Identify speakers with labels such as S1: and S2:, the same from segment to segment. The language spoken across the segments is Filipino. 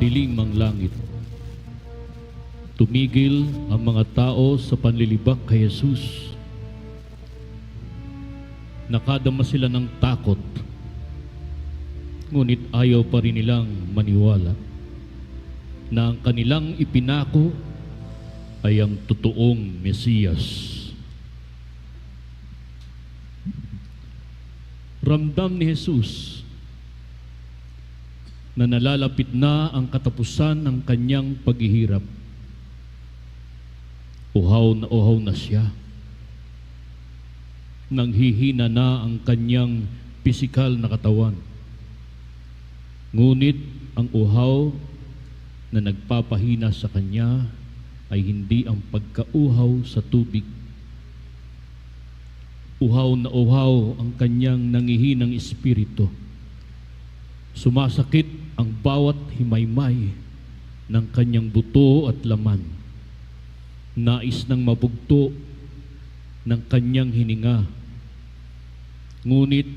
S1: madilim ang langit. Tumigil ang mga tao sa panlilibak kay Jesus. Nakadama sila ng takot, ngunit ayaw pa rin nilang maniwala na ang kanilang ipinako ay ang totoong Mesiyas. Ramdam ni Jesus na nalalapit na ang katapusan ng kanyang paghihirap. Uhaw na siya. Nanghihina na ang kanyang pisikal na katawan. Ngunit ang uhaw na nagpapahina sa kanya ay hindi ang pagkauhaw sa tubig. Uhaw na uhaw ang kanyang nangihinang espiritu. Sumasakit ang bawat himaymay ng kanyang buto at laman. Nais ng mabugto ng kanyang hininga. Ngunit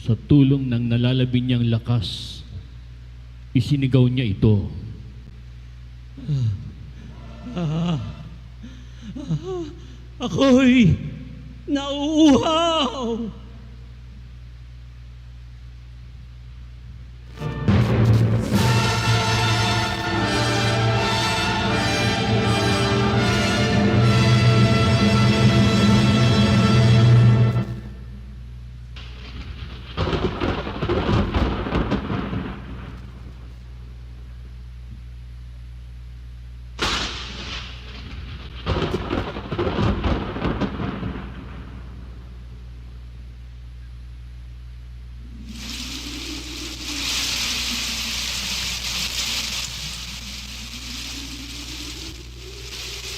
S1: sa tulong ng nalalabi niyang lakas, isinigaw niya ito.
S2: Ako'y nauuhaw.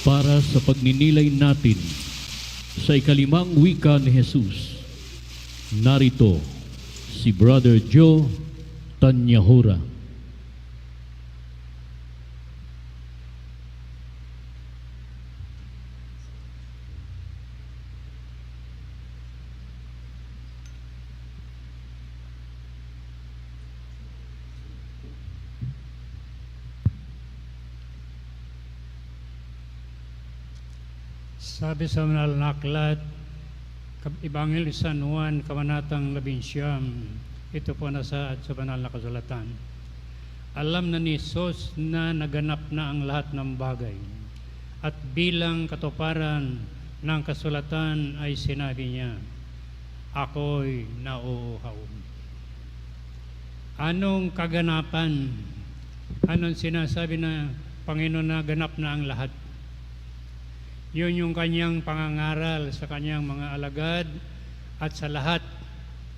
S1: Para sa pagninilay natin sa ikalimang wika ni Jesus, narito si Brother Joe Tanyahura.
S2: Sabi sa Banal na Aklat, Ebanghelyo San Juan, Kabanatang 11, ito po nasa sa Banal na Kasulatan. Alam na ni Jesus na naganap na ang lahat ng bagay, at bilang katuparan ng kasulatan ay sinabi niya, ako'y nauuhaw. Anong kaganapan? Anong sinasabi na Panginoon na ganap na ang lahat? Yun yung kanyang pangangaral sa kanyang mga alagad at sa lahat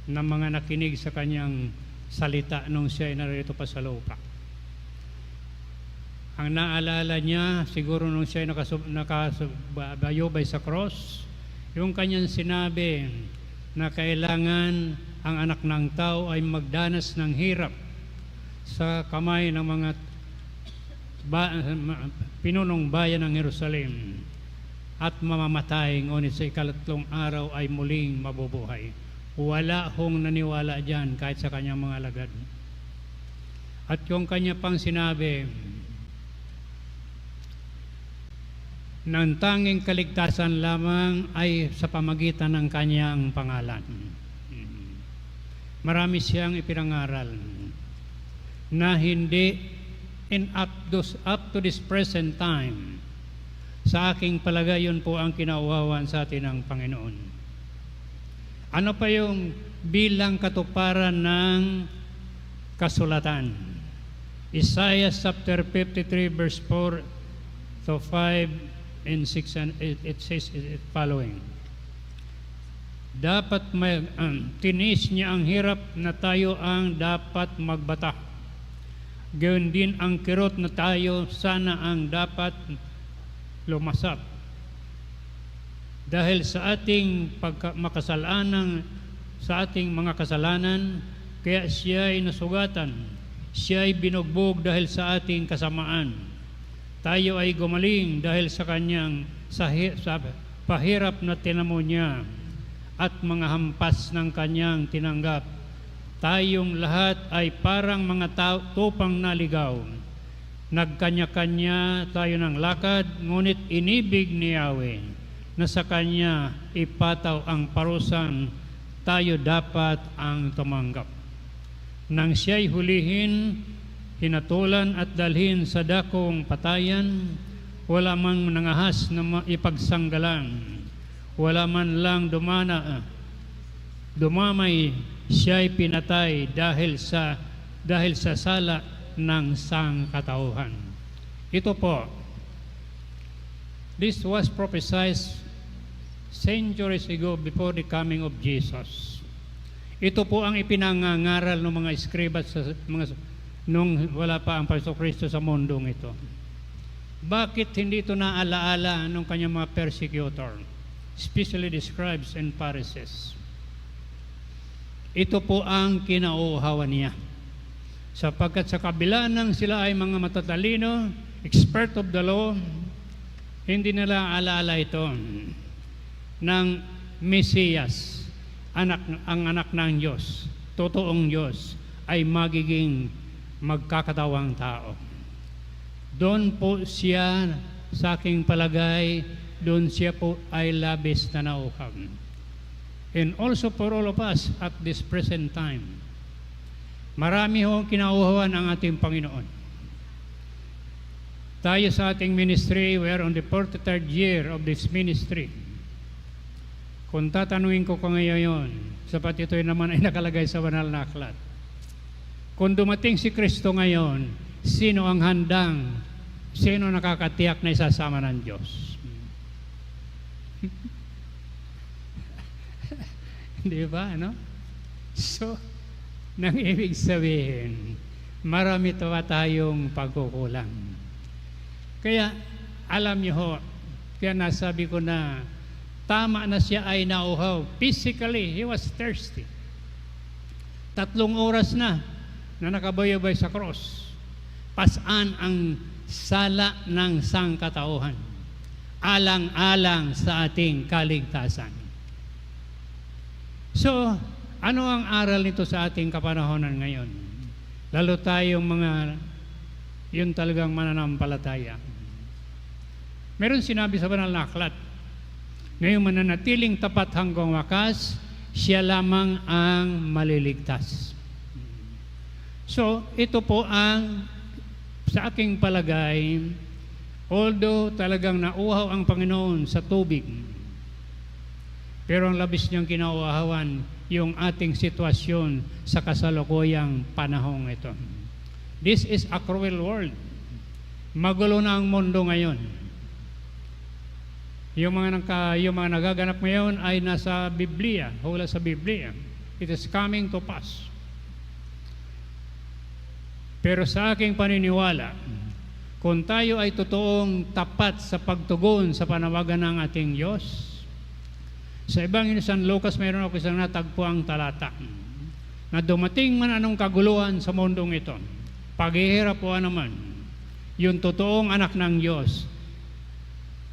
S2: ng mga nakinig sa kanyang salita nung siya ay narito pa sa lupa. Ang naalala niya, siguro nung siya ay nakabayubay sa cross, yung kanyang sinabi na kailangan ang anak ng tao ay magdanas ng hirap sa kamay ng mga pinunong bayan ng Jerusalem at mamamatay, ngunit sa ikalatlong araw ay muling mabubuhay. Wala hong naniwala dyan kahit sa kanyang mga alagad. At yung kanya pang sinabi, ng tanging kaligtasan lamang ay sa pamagitan ng kanyang pangalan. Marami siyang ipinangaral na hindi up to this present time. Sa aking palagay, yun po ang kinauhawan sa atin ng Panginoon. Ano pa yung bilang katuparan ng kasulatan? Isaiah chapter 53 verse 4 to 5 and 6, and it says it following. Dapat tinis niya ang hirap na tayo ang dapat magbata. Gawin din ang kirot na tayo sana ang dapat lumasap. Dahil sa ating sa ating mga kasalanan, kaya siya ay nasugatan. Siya ay binugbog dahil sa ating kasamaan. Tayo ay gumaling dahil sa kanyang sa pahirap na tinamo niya at mga hampas ng kanyang tinanggap. tayong lahat ay parang mga tupang naligaw. Nagkanya-kanya tayo ng lakad, ngunit inibig ni Yahweh na sa Kanya ipataw ang parusan, tayo dapat ang tumanggap. Nang siya'y hulihin, hinatulan at dalhin sa dakong patayan, wala mang nangahas na ipagsanggalang, wala man lang dumamay, siya'y pinatay dahil sa sala ng sangkatauhan. Ito po, this was prophesied centuries ago before the coming of Jesus. Ito po ang ipinangangaral ng mga eskribas nung wala pa ang Panginoong sa mundong ito. Bakit hindi ito naalaala ng kanyang mga persecutor, especially the scribes and Pharisees? Ito po ang kinauuhawan niya. Sapagkat sa kabila ng sila ay mga matatalino, expert of the law, hindi nila alaala ito ng Mesiyas, ang anak ng Diyos, totoong Diyos, ay magiging magkakatawang tao. Doon po siya, sa aking palagay, doon siya po ay labis na nauhag. And also for all of us at this present time, marami hong kinauhawan ang ating Panginoon. Tayo sa ating ministry, we are on the 43rd year of this ministry. Kung tatanungin ko ngayon, sapat ito naman ay nakalagay sa banal na aklat. Kung dumating si Kristo ngayon, sino ang handang, sino nakakatiyak na isasama ng Diyos? Di ba, no? So, nang ibig sabihin, marami pa tayong pagkukulang. Kaya, alam niyo ho, kaya nasabi ko na, tama na siya ay nauhaw. Physically, he was thirsty. 3 oras na nakabayabay sa cross. Pasan ang sala ng sangkatauhan. Alang-alang sa ating kaligtasan. So, ano ang aral nito sa ating kapanahonan ngayon? Lalo tayong yun talagang mananampalataya. Meron sinabi sa banal na aklat, ngayong mananatiling tapat hanggang wakas, siya lamang ang maliligtas. So, ito po ang sa aking palagay, although talagang nauhaw ang Panginoon sa tubig, pero ang labis niyang kinauhawan yung ating sitwasyon sa kasalukuyang panahong ito. This is a cruel world. Magulo na ang mundo ngayon. Yung mga nagaganap ngayon ay nasa Biblia, hula sa Biblia. It is coming to pass. Pero sa aking paniniwala, kung tayo ay totoong tapat sa pagtugon sa panawagan ng ating Diyos, sa Ebanghelyo San Lucas mayroon ako isang natagpuang talata na dumating man anong kaguluhan sa mundong ito, paghihirap o anuman, yung totoong anak ng Diyos,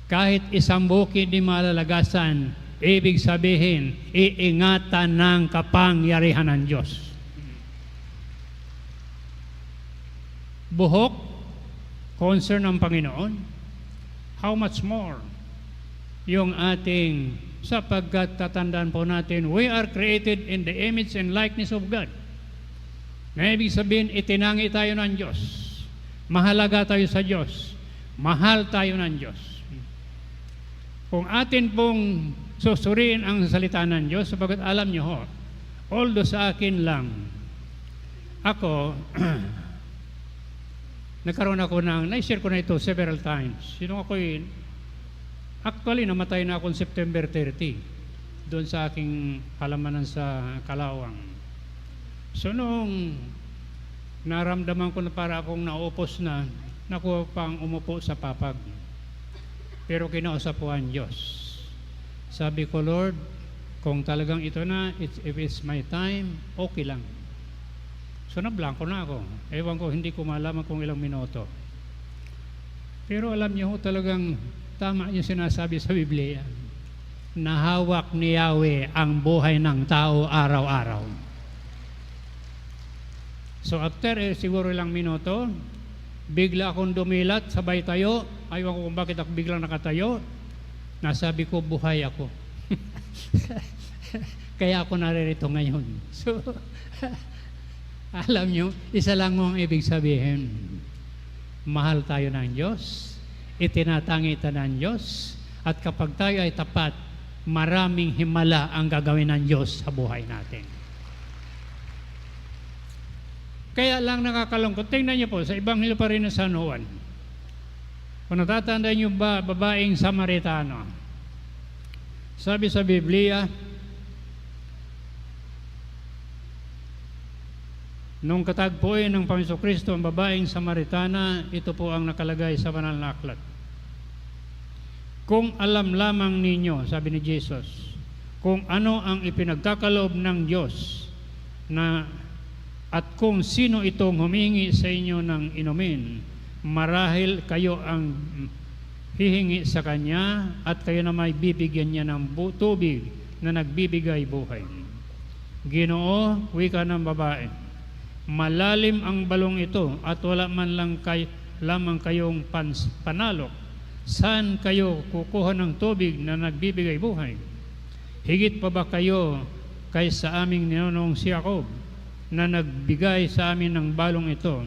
S2: kahit isang bukid di malalagasan, ibig sabihin, iingatan ng kapangyarihan ng Diyos. Buhok, concern ng Panginoon, how much more yung ating, sapagkat tatandaan po natin, we are created in the image and likeness of God. Na ibig sabihin, itinangi tayo ng Diyos. Mahalaga tayo sa Diyos. Mahal tayo ng Diyos. Kung atin pong susuriin ang salita ng Diyos, sapagkat alam niyo ho, although sa akin lang, ako, nagkaroon ako na-share ko na ito several times. Actually, namatay na akong September 30, doon sa aking halamanan sa Kalawang. So, nung naramdaman ko na para akong naupos na, nakuha pang umupo sa papag. Pero kinausap ko ang Diyos. Sabi ko, Lord, kung talagang ito na, if it's my time, okay lang. So nablangko na ako. Ewan ko, hindi ko malaman kung ilang minuto. Pero alam niyo ho, talagang tama yung sinasabi sa Biblia. Nahawak ni Yahweh ang buhay ng tao araw-araw. So after siguro ilang minuto, bigla akong dumilat, sabay tayo. Ayaw ko kung bakit ako biglang nakatayo. Nasabi ko, buhay ako. Kaya ako naririto ngayon. So, alam nyo, isa lang mo ang ibig sabihin. Mahal tayo ng Diyos, itinatangi tayo ng Diyos, at kapag tayo ay tapat, maraming himala ang gagawin ng Diyos sa buhay natin. Kaya lang nakakalungkot. Tingnan niyo po, sa Ebanghelyo pa rin ng San Juan. Kung natatandaan niyo ba, babaeng Samaritano, sabi sa Biblia, nung katagpuin ng Panginoon Kristo ang babaeng Samaritana, ito po ang nakalagay sa banal na aklat. Kung alam lamang ninyo, sabi ni Jesus, kung ano ang ipinagkakaloob ng Diyos na at kung sino itong humingi sa inyo ng inumin, marahil kayo ang hihingi sa Kanya at kayo na may bibigyan niya ng tubig na nagbibigay buhay. Ginoo, wika ng babae, malalim ang balong ito at wala man lang lamang kayong panalok. Saan kayo kukuha ng tubig na nagbibigay buhay? Higit pa ba kayo kaysa aming ninonong si Jacob na nagbigay sa amin ng balong ito?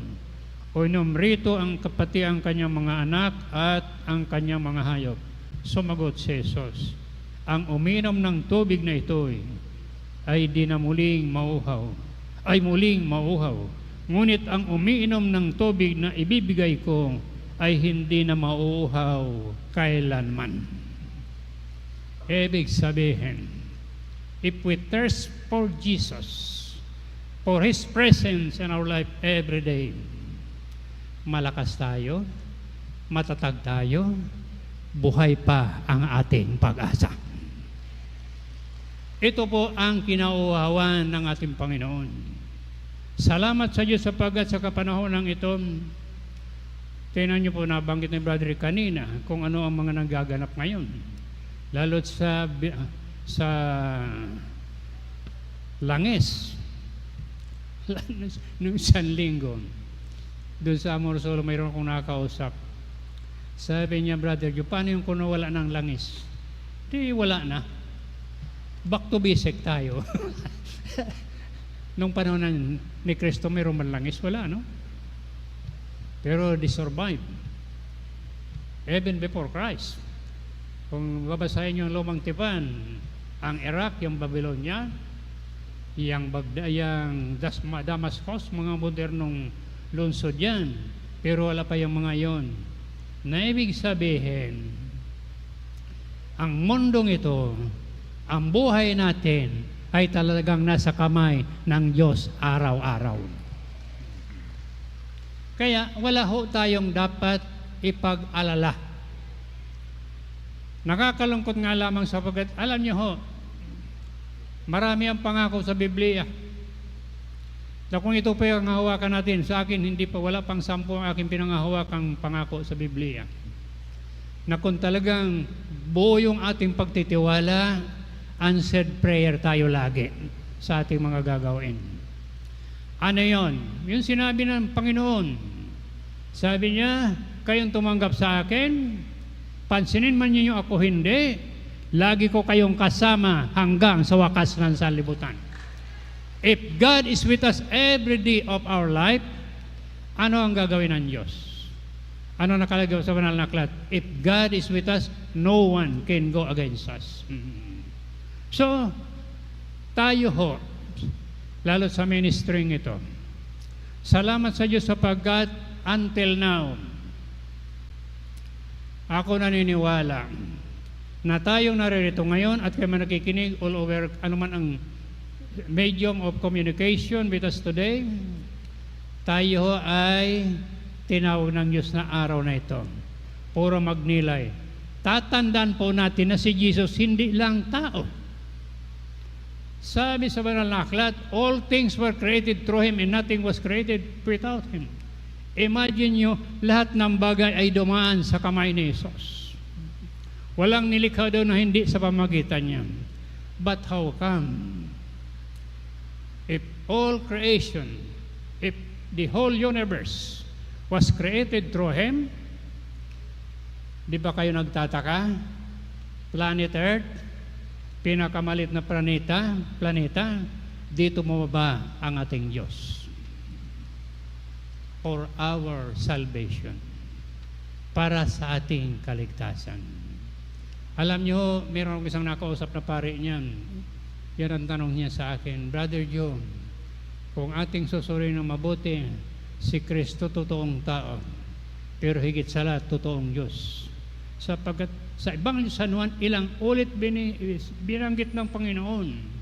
S2: O inom rito ang kapati ang kanyang mga anak at ang kanyang mga hayop. Sumagot si Jesus, ang uminom ng tubig na ito ay di na muling mauhaw. Ngunit ang umiinom ng tubig na ibibigay ko ay hindi na mauuhaw kailanman. Ibig sabihin, if we thirst for Jesus, for His presence in our life every day, malakas tayo, matatag tayo, buhay pa ang ating pag-asa. Ito po ang kinauuhawan ng ating Panginoon. Salamat sa Diyos sapagkat sa kapanahon ng ito, tingnan niyo po, nabanggit ni Brother kanina kung ano ang mga nagaganap ngayon. Lalo't sa Langis. Noong isang linggo, doon sa Amorsolo, mayroon akong nakakausap. Sabi niya, Brother, paano yung kung wala ng langis? Di wala na. Back to basic tayo. Nung panahon ni Kristo, mayroon man langis? Wala, no? Pero they survived. Even before Christ. Kung babasahin yung lumang tipan, ang Iraq, yung Babylonia, yung Damascus, mga modernong lungsod yan. Pero wala pa yung mga yon. Na ibig sabihin, ang mundong ito, ang buhay natin, ay talagang nasa kamay ng Diyos araw-araw. Kaya wala ho tayong dapat ipag-alala. Nakakalungkot nga lamang sapagkat, alam niyo ho, marami ang pangako sa Biblia. Na kung ito pa yung hawakan natin, sa akin hindi pa, wala pang 10 ang aking pinangahawakang pangako sa Biblia. Na kung talagang buo yung ating pagtitiwala, answered prayer tayo lagi sa ating mga gagawin. Ano yon? Yung sinabi ng Panginoon, sabi niya, kayong tumanggap sa akin, pansinin man ninyo ako hindi, lagi ko kayong kasama hanggang sa wakas ng sanlibutan. If God is with us every day of our life, ano ang gagawin ng Diyos? Ano nakalagay sa banal na aklat? If God is with us, no one can go against us. So, tayo ho, lalo sa ministering ito, salamat sa Diyos sapagkat until now, ako naniniwala na tayong naririto ngayon at kayo man nakikinig all over, anuman ang medium of communication with us today, tayo ay tinawag ng Diyos na araw na ito. Puro magnilay. Tatandaan po natin na si Jesus hindi lang tao. Sabi sa banal na aklat, all things were created through Him and nothing was created without Him. Imagine nyo, lahat ng bagay ay dumaan sa kamay ni Jesus. Walang nilikha daw na hindi sa pamagitan niya. But how come? If all creation, if the whole universe was created through Him. Di ba kayo nagtataka? Planet Earth, pinakamalit na planeta, dito bumaba ang ating Diyos for our salvation, para sa ating kaligtasan. Alam nyo, meron akong isang nakausap na pare niyan. Yan ang tanong niya sa akin, Brother Joe, kung ating susuriin ng mabuti, si Kristo totoong tao, pero higit sa lahat, totoong Diyos. Sapagkat sa ibang San Juan, ilang ulit binanggit ng Panginoon,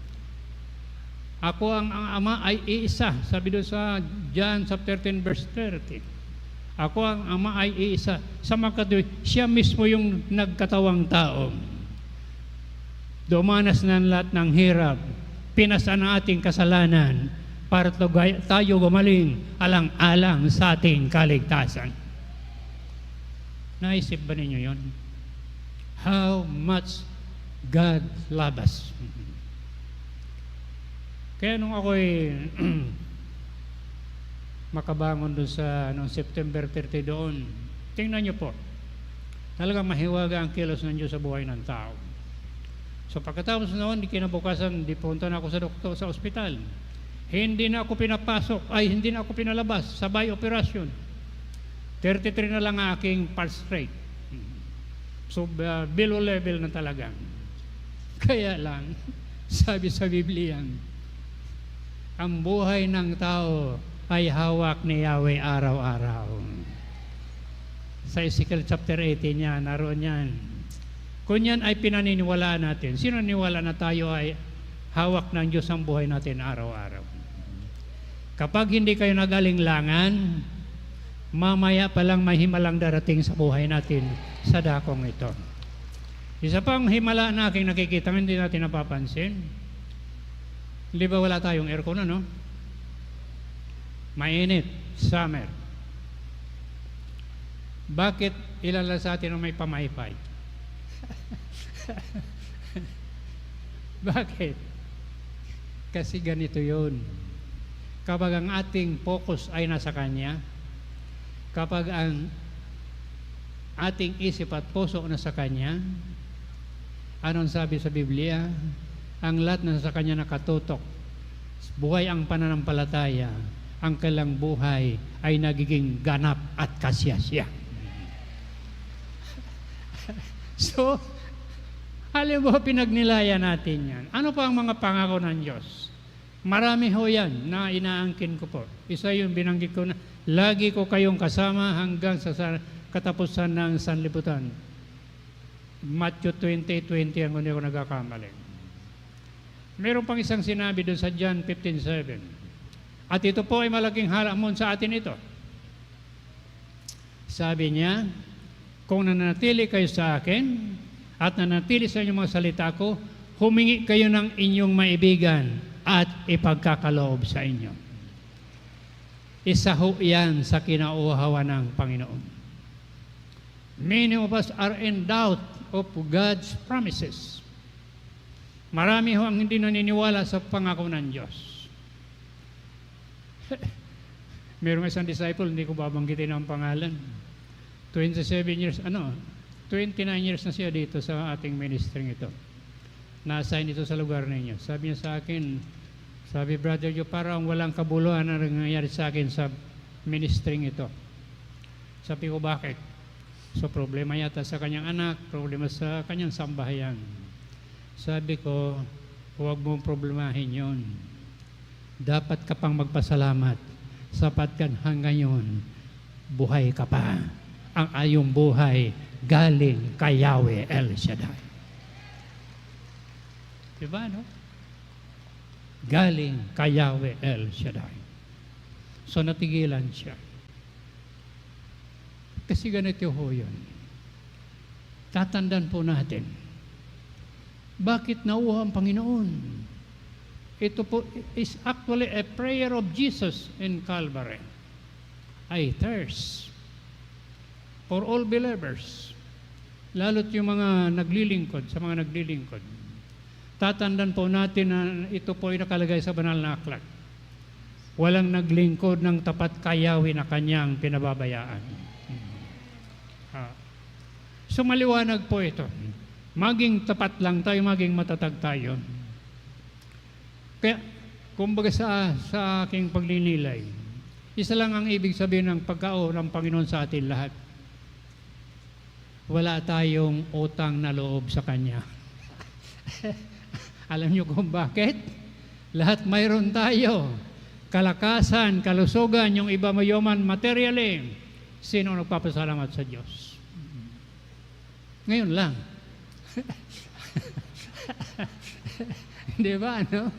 S2: ako ang Ama ay iisa. Sabi doon sa John chapter 10 verse 30. Ako ang Ama ay iisa. Sa makatuwid, siya mismo yung nagkatawang tao. Dumanas ng lahat ng hirap. Pinasan ang ating kasalanan para tayo gumaling alang-alang sa ating kaligtasan. Naisip ba ninyo yon? How much God loves us. Kaya nung ako'y makabangon doon sa September 30 doon, tingnan nyo po, talagang mahiwaga ang kilos ng Diyos sa buhay ng tao. So pagkatapos noon, kinabukasan, punta na ako sa doktor sa ospital. Hindi na ako pinapasok, hindi na ako pinalabas, sabay operasyon. 33 na lang ang aking pulse rate. So below level na talaga. Kaya lang, sabi sa Biblia, ang buhay ng tao ay hawak ni Yahweh araw-araw. Sa Ezekiel chapter 18 niya, naroon yan. Kung yan ay pinaniniwalaan natin, sino niwala na tayo ay hawak ng Diyos ang buhay natin araw-araw? Kapag hindi kayo nagalinglangan, mamaya pa lang may himalang darating sa buhay natin sa dakong ito. Isa pang himala na aking nakikita, hindi natin napapansin. Di ba wala tayong aircon, ano? Mainit, summer. Bakit ilan lang sa atin ang may pamaypay? Bakit? Kasi ganito yun. Kapag ang ating focus ay nasa Kanya, kapag ang ating isip at puso nasa Kanya, anong sabi sa Biblia? Ang lahat na sa Kanya nakatutok. Buhay ang pananampalataya. Ang kailang buhay ay nagiging ganap at kasyasya. So, alam mo, pinagnilaya natin yan. Ano pa ang mga pangako ng Diyos? Marami ho yan na inaangkin ko po. Isa yung binanggit ko na, lagi ko kayong kasama hanggang sa katapusan ng sanlibutan. Matthew 20:20 ang hindi ko nagkakamali. Meron pang isang sinabi doon sa John 15:7. At ito po ay malaking halamon sa atin ito. Sabi niya, kung nanatili kayo sa akin at nanatili sa inyong mga salita ko, humingi kayo ng inyong maibigan at ipagkakaloob sa inyo. Isa ho yan sa kinauhawa ng Panginoon. Many of us are in doubt of God's promises. Marami ho ang hindi naniniwala sa pangako ng Diyos. Mayroong isang disciple, hindi ko babanggitin ang pangalan. 29 years na siya dito sa ating ministry ito. Na-assign ito sa lugar ninyo. Sabi niya sa akin, sabi, Brother Joe, parang walang kabuluhan na nangyayari sa akin sa ministry ito. Sabi ko, bakit? So, problema yata sa kanyang anak, problema sa kanyang sambahayan. Sabi ko, huwag mong problemahin yon. Dapat ka pang magpasalamat sapagkat hanggang ngayon, buhay ka pa. Ang ayong buhay galing kay Yahweh El Shaddai. Diba, no? Galing kay Yahweh El Shaddai. So, natigilan siya. Kasi ganito ho yun. Tatandaan po natin, bakit nauha ang Panginoon? Ito po is actually a prayer of Jesus in Calvary. I thirst for all believers, lalo't yung mga naglilingkod, sa mga naglilingkod. Tatandaan po natin na ito po ay nakalagay sa banal na aklat. walang naglingkod ng tapat kayawi na kanyang pinababayaan. So maliwanag po ito. Maging tapat lang tayo, maging matatag tayo. Kaya, kumbaga sa aking pagninilay, isa lang ang ibig sabihin ng pagkao ng Panginoon sa atin lahat. Wala tayong utang na loob sa Kanya. Alam niyo kung bakit? Lahat mayroon tayo. Kalakasan, kalusugan, yung iba mayaman materially. Sino nagpapasalamat sa Diyos? Ngayon lang. Di ba, no?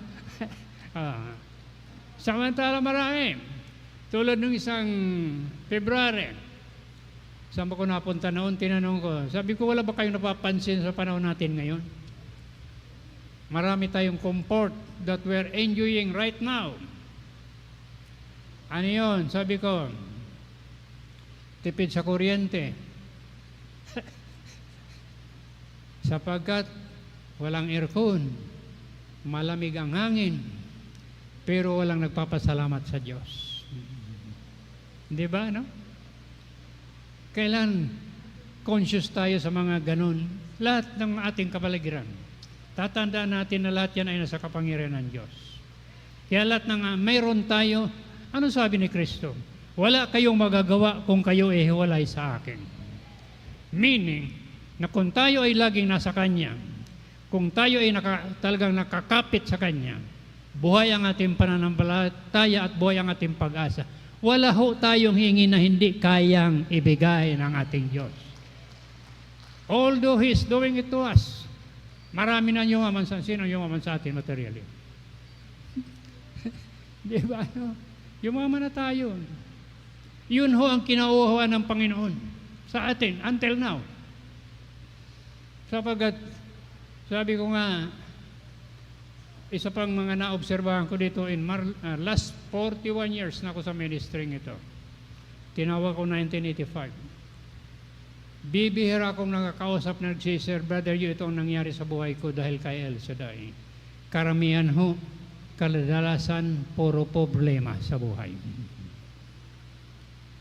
S2: Samantala marami. Tulad ng isang February, saan ba ko napunta noon, tinanong ko, sabi ko, wala ba kayong napapansin sa panahon natin ngayon? Marami tayong comfort that we're enjoying right now. Ano yun? Sabi ko, tipid sa kuryente. Sapagkat walang aircon, malamig ang hangin, pero walang nagpapasalamat sa Diyos. Di ba, no? Kailan conscious tayo sa mga ganun? Lahat ng ating kapaligiran. Tatandaan natin na lahat yan ay nasa kapangyarihan ng Diyos. Kaya lahat ng mayroon tayo, ano sabi ni Kristo? Wala kayong magagawa kung kayo ay hiwalay sa akin. Meaning, na kung tayo ay laging nasa Kanya, kung tayo ay talagang nakakapit sa Kanya, buhay ang ating pananampalataya at buhay ang ating pag-asa. Wala ho tayong hingi na hindi kayang ibigay ng ating Diyos. Although He is doing it to us, marami na yumaman sa sino yumaman sa atin materially. Di ba? No? Yumaman na tayo. Yun ho ang kinauuhawan ng Panginoon sa atin until now. Sapagat, sabi ko nga, isa pang mga naobserbahan ko dito in last 41 years na ako sa ministry ito. Tinawag ko 1985. Bibihira akong nakakausap na nagsisir, Brother Yu, ito ang nangyari sa buhay ko dahil kay El Shaddai. Karamihan ho, kadalasan, puro problema sa buhay.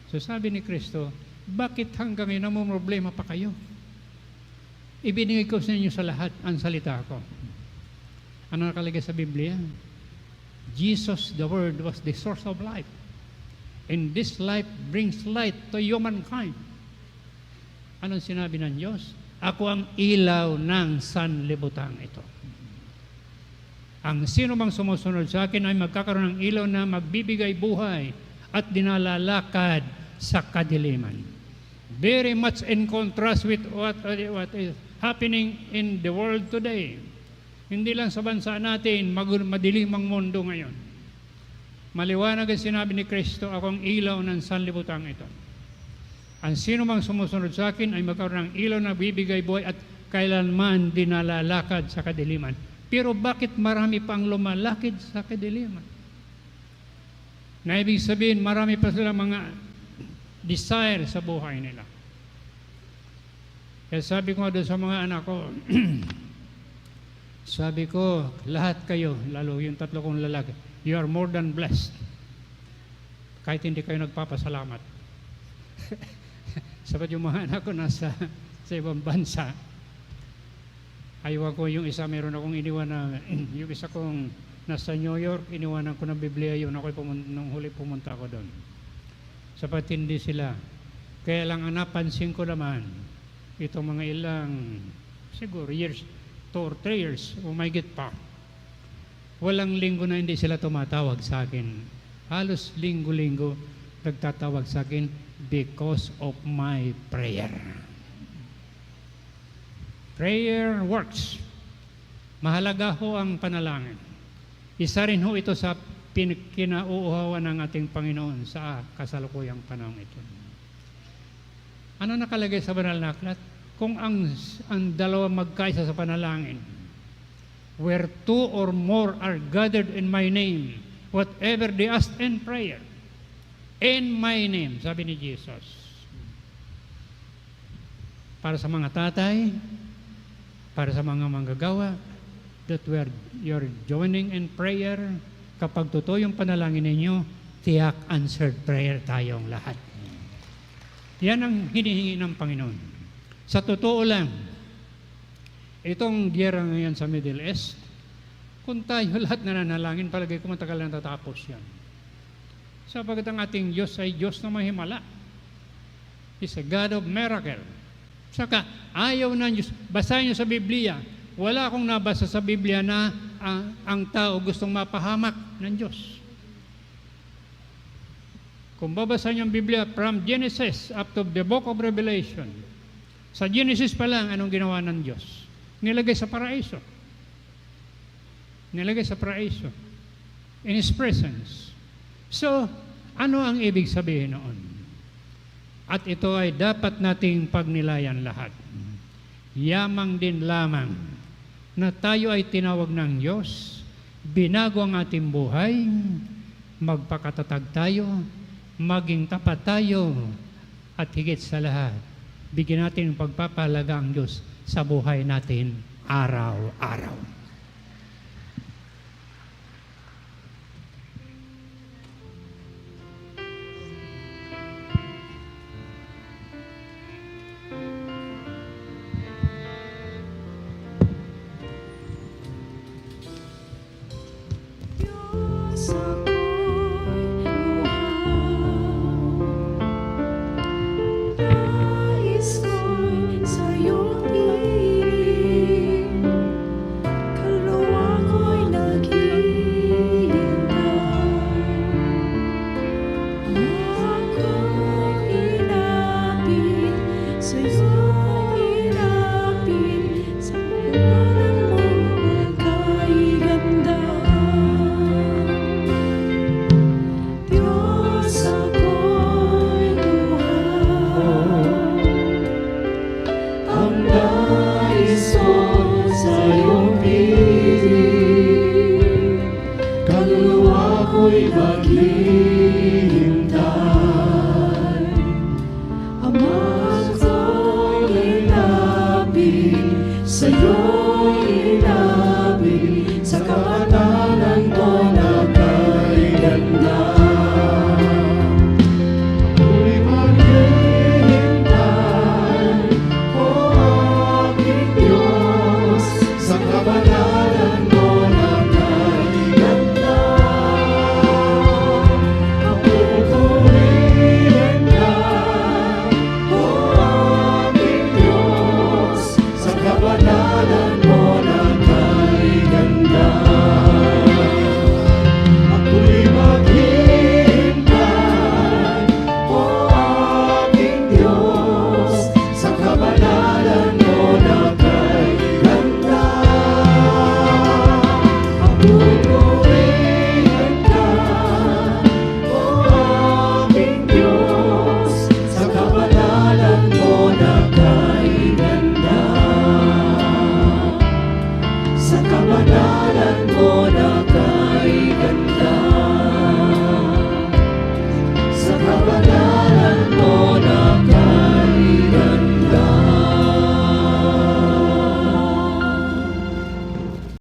S2: So sabi ni Kristo, bakit hanggang ngayon namumroblema pa kayo? Ibinigay ko sa inyo sa lahat ang salita ko. Ano nakalagay sa Biblia? Jesus, the Word, was the source of life. And this life brings light to humankind. Anong sinabi ng Diyos? Ako ang ilaw ng sanlibutan ito. Ang sino mang sumusunod sa akin ay magkakaroon ng ilaw na magbibigay buhay at dinalalakad sa kadiliman. Very much in contrast with what is happening in the world today. Hindi lang sa bansa natin, madilim ang mundo ngayon. Maliwanag ang sinabi ni Kristo, akong ilaw ng sanlibutan ito. Ang sino mang sumusunod sa akin ay magkaroon ng ilaw na bibigay buhay at kailanman dinalalakad sa kadiliman. Pero bakit marami pang lumalakad sa kadiliman? Na ibig sabihin, marami pa sila mga desire sa buhay nila. Kaya sabi ko doon sa mga anak ko, sabi ko, lahat kayo, lalo yung tatlo kong lalaki, you are more than blessed. Kahit hindi kayo nagpapasalamat. Sabat yung mga anak ko nasa sa ibang bansa. Ayaw ko yung isa, meron akong iniwan na, yung isa kong nasa New York, iniwanan ko ng Biblia yun. Nung huli pumunta ako doon. Sapat hindi sila. Kaya lang ang napansin ko naman, itong mga ilang, siguro years, 2 or 3 years, umigit pa. Walang linggo na hindi sila tumatawag sa akin. Halos linggo-linggo nagtatawag sa akin because of my prayer. Prayer works. Mahalaga ho ang panalangin. Isa rin ho ito sa kinauuhawan ng ating Panginoon sa kasalukuyang panahon ito. Ano nakalagay sa banal na aklat? Kung ang dalawa magkaisa sa panalangin, where 2 or more are gathered in my name, whatever they ask in prayer, in my name, sabi ni Jesus. Para sa mga tatay, para sa mga manggagawa, that you're joining in prayer, kapag totoo yung panalangin ninyo, tiyak answered prayer tayong lahat. Yan ang hinihingi ng Panginoon. Sa totoo lang, itong giyera ngayon sa Middle East, kung tayo lahat nananalangin, palagay ko matagal na tatapos yan. Sapagat ang ating Diyos ay Diyos na mahimala. He's a God of miracle. Saka, ayaw ng Diyos. Basahin niyo sa Biblia. Wala akong nabasa sa Biblia na ang tao gustong mapahamak ng Diyos. Kung babasahin niyo ang Biblia from Genesis up to the book of Revelation, sa Genesis pa lang, anong ginawa ng Diyos? Nilagay sa paraiso. Nilagay sa paraiso. In His presence. So, ano ang ibig sabihin noon? At ito ay dapat nating pagnilayan lahat. Yamang din lamang na tayo ay tinawag ng Diyos, binago ang ating buhay, magpakatatag tayo, maging tapat tayo, at higit sa lahat, bigyan natin ng pagpapahalaga ang Diyos sa buhay natin araw-araw.
S3: Sa kabanalan mo na